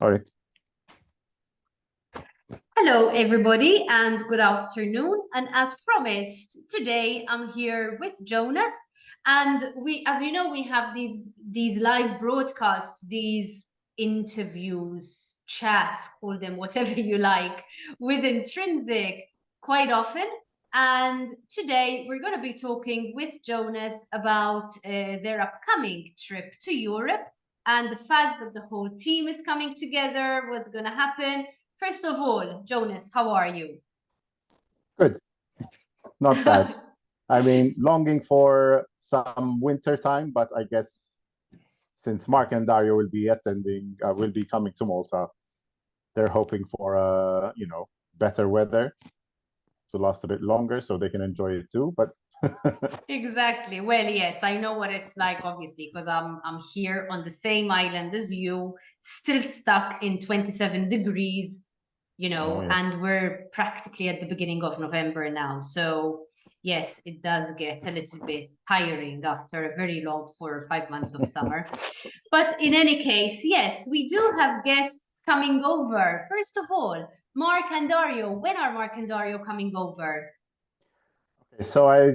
All right. Hello, everybody, and good afternoon. And as promised, today I'm here with Jonas, and as you know, we have these live broadcasts, these interviews, chats, call them whatever you like, with Intrinsic quite often. And today we're going to be talking with Jonas about their upcoming trip to Europe and the fact that the whole team is coming together, what's going to happen. First of all, Jonas, how are you? Good. Not bad. I mean, longing for some winter time, but I guess since Mark and Dario will be coming to Malta, they're hoping for better weather to last a bit longer so they can enjoy it too. But Exactly. Well, yes, I know what it's like, obviously, because I'm here on the same island as you, still stuck in 27 degrees, oh yes. and we're practically at the beginning of November now. So yes, it does get a little bit tiring after a very long 4 or 5 months of summer. But in any case, yes, we do have guests coming over. First of all, Mark and Dario. When are Mark and Dario coming over? Okay, so I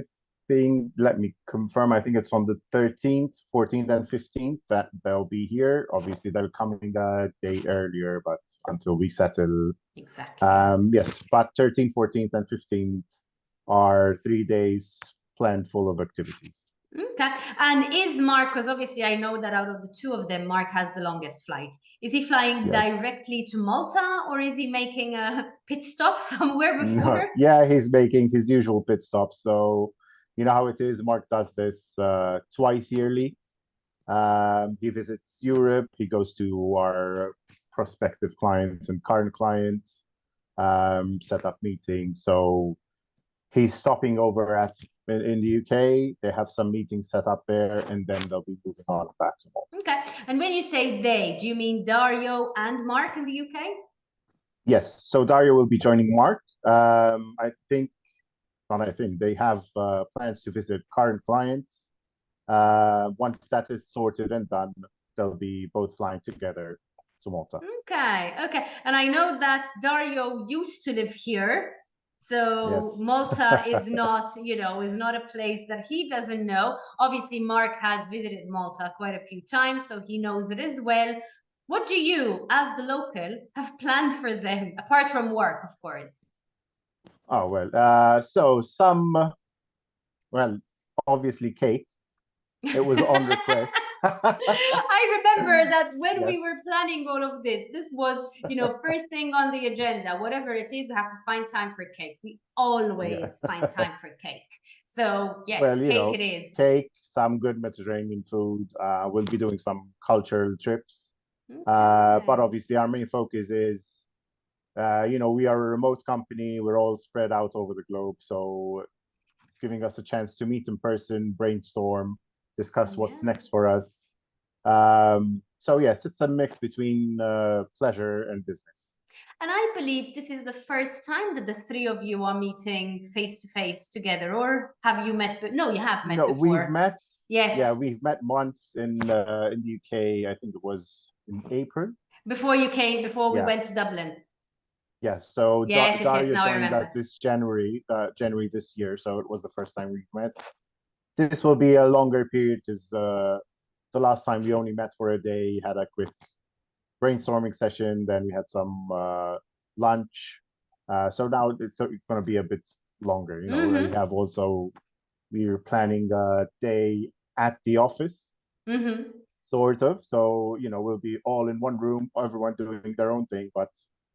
think, let me confirm, I think it's on the 13th, 14th, and 15th that they'll be here. Obviously, they're coming a day earlier, but until we settle. Exactly. Yes, but 13th, 14th, and 15th are 3 days planned full of activities. Okay. And is Mark, because obviously I know that out of the two of them, Mark has the longest flight. Is he flying Yes. directly to Malta or is he making a pit stop somewhere No, before? yeah, he's making his usual pit stop. So, you know how it is. Mark does this twice yearly. He visits Europe. He goes to our prospective clients and current clients, set up meetings. So he's stopping over in the UK. They have some meetings set up there, and then they'll be moving on back to Malta. Okay. And when you say they, do you mean Dario and Mark in the UK? Yes, so Dario will be joining Mark. Not I think they have plans to visit current clients. Once that is sorted and done, they'll be both flying together to Malta. Okay, okay. And I know that Dario used to live here. So Yes. Malta is not, is not a place that he doesn't know. Obviously, Mark has visited Malta quite a few times, so he knows it as well. What do you, as the local, have planned for them, apart from work, of course? Oh well. Well, obviously cake. It was on request. I remember that when we Yes. were planning all of this was, first thing on the agenda, whatever it is, we have to find time for cake. We Yeah. always find time for cake. So, yes, Well, cake it is. cake, some good Mediterranean food. We'll be doing some cultural trips. But Okay. obviously, our main focus is, we are a remote company. We're all spread out over the globe. So giving us a chance to meet in person, brainstorm, discuss what's Yeah. next for us. So yes, it's a mix between pleasure and business. And I believe this is the first time that the three of you are meeting face to face together, or have you met? No, you have met No, we've before. met. Yeah, Yes, we've met once in the UK. I think it was in April. before you came, before we Yeah, went to Dublin. yeah. So Yes, yes, yes. Dario Now I joined us remember. this January this year. So it was the first time we met. This will be a longer period because the last time we only met for a day, had a quick brainstorming session, then we had some lunch. So now it's going to be a bit longer. We Mm-hmm. have also, we are planning a day at the office, Mm-hmm. sort of. So, we'll be all in one room, everyone doing their own thing, but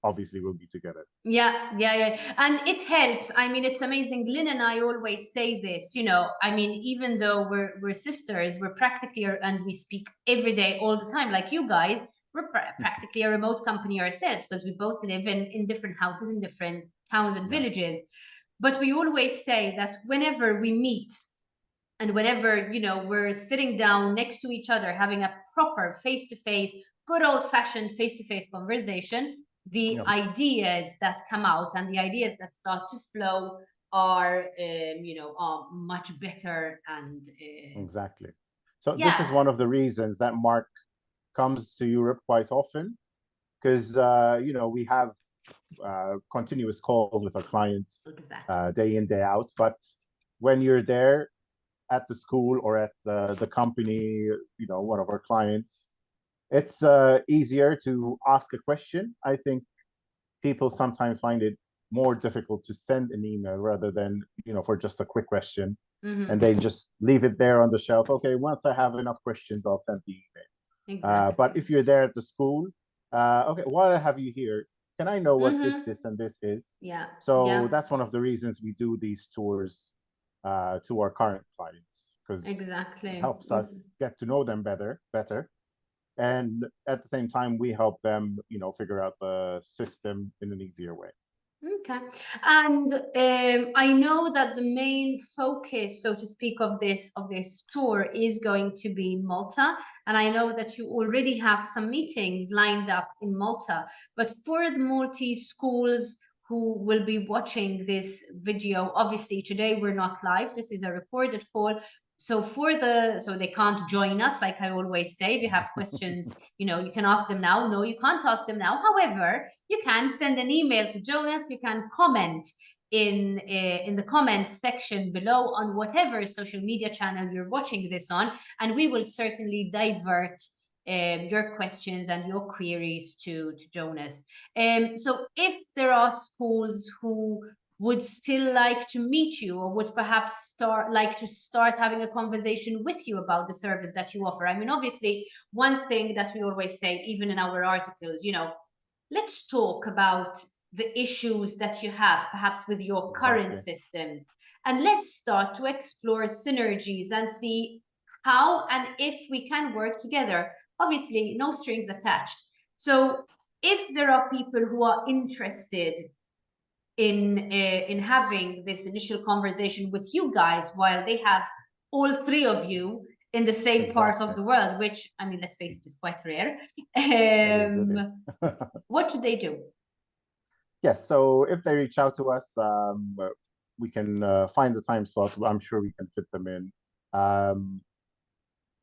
obviously we'll be together. Yeah, yeah, yeah. And it helps. I mean, it's amazing. Lynn and I always say this, I mean, even though we're sisters, we're practically and we speak every day, all the time, like you guys, we're practically a remote company ourselves because we both live in different houses in different towns and Yeah. villages. But we always say that whenever we meet and whenever, we're sitting down next to each other, having a proper face-to-face, good old-fashioned face-to-face conversation, the Yeah. ideas that come out and the ideas that start to flow are, are much better and Exactly. So this is yeah. one of the reasons that Mark comes to Europe quite often. because we have continuous calls with our clients day in, day out. But when you're there at the school or at the company, one of our clients, it's easier to ask a question. I think people sometimes find it more difficult to send an email rather than, for just a quick question. And they just leave it there on the shelf. Okay, once I have enough questions, I'll send the email. Exactly. But if you're there at the school, okay, while I have you here, can I know what this, and this is? Yeah. So that's one of the reasons we do these tours to our current clients, because it helps us get to know them better. And at the same time, we help them, figure out the system in an easier way. Okay. And I know that the main focus, so to speak, of this tour is going to be Malta. And I know that you already have some meetings lined up in Malta. But for the Maltese schools who will be watching this video, obviously today we're not live. This is a recorded call. So so they can't join us, like I always say. If you have questions, you can ask them now. No, you can't ask them now. However, you can send an email to Jonas. You can comment in the comments section below on whatever social media channel you're watching this on, and we will certainly divert your questions and your queries to Jonas. So if there are schools who would still like to meet you, or would perhaps like to start having a conversation with you about the service that you offer. I mean, obviously, one thing that we always say, even in our articles, let's talk about the issues that you have, perhaps with your current systems, and let's start to explore synergies and see how and if we can work together. Obviously, no strings attached. So if there are people who are interested in having this initial conversation with you guys, while they have all three of you in the same part of the world, which, I mean, let's face it, is quite rare. What should they do? Yes, so if they reach out to us, we can find the time slot. I'm sure we can fit them in.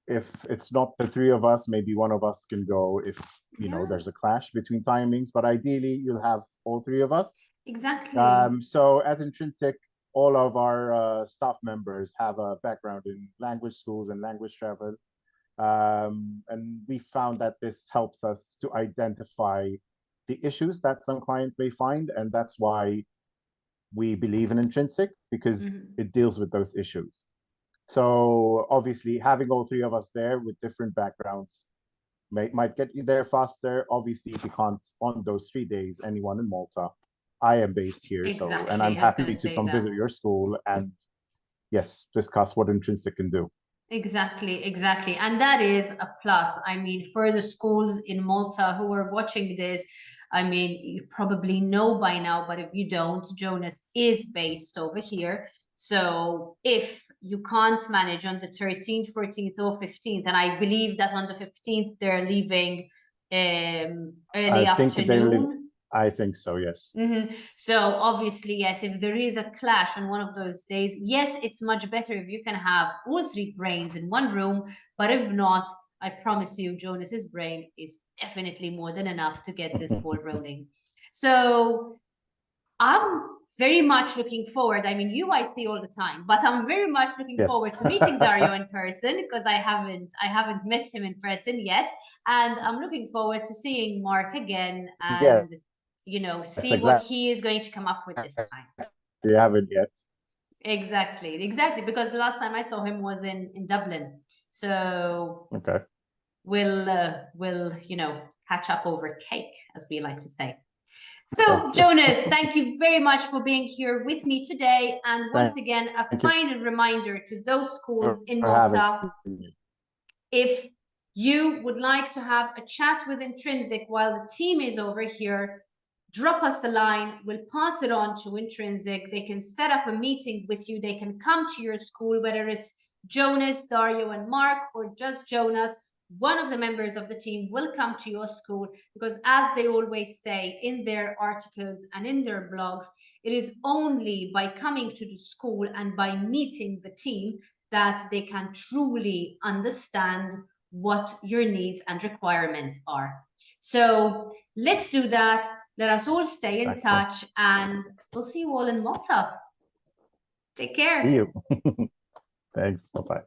If it's not the three of us, maybe one of us can go if there's a clash between timings, but ideally you'll have all three of us. Exactly. So at Intrinsic, all of our staff members have a background in language schools and language travel. And we found that this helps us to identify the issues that some clients may find. And that's why we believe in Intrinsic, because it deals with those issues. So obviously, having all three of us there with different backgrounds might get you there faster. Obviously, if you can't on those 3 days, anyone in Malta, I am based here, and I'm happy to come visit your school and yes, discuss what Intrinsic can do. Exactly. And that is a plus. I mean, for the schools in Malta who are watching this, I mean, you probably know by now, but if you don't, Jonas is based over here. So if you can't manage on the 13th, 14th, or 15th, and I believe that on the 15th they're leaving early afternoon. I think so, yes. So obviously, yes, if there is a clash on one of those days, yes, it's much better if you can have all three brains in one room. But if not, I promise you, Jonas's brain is definitely more than enough to get this ball rolling. So I'm very much looking forward. I mean, you I see all the time, but I'm very much looking forward to meeting Dario in person, because I haven't met him in person yet, and I'm looking forward to seeing Mark again and see what he is going to come up with this time. You haven't yet. Exactly, because the last time I saw him was in Dublin. So we'll catch up over cake, as we like to say. So, Jonas, thank you very much for being here with me today. And once again, a final reminder to those schools in Malta, if you would like to have a chat with Intrinsic while the team is over here, drop us a line. We'll pass it on to Intrinsic. They can set up a meeting with you. They can come to your school, whether it's Jonas, Dario, and Mark, or just Jonas. One of the members of the team will come to your school, because as they always say in their articles and in their blogs, it is only by coming to the school and by meeting the team that they can truly understand what your needs and requirements are. So let's do that. Let us all stay in Excellent. touch, and we'll see you all in Malta. Take care. See you. Thanks. Bye-bye.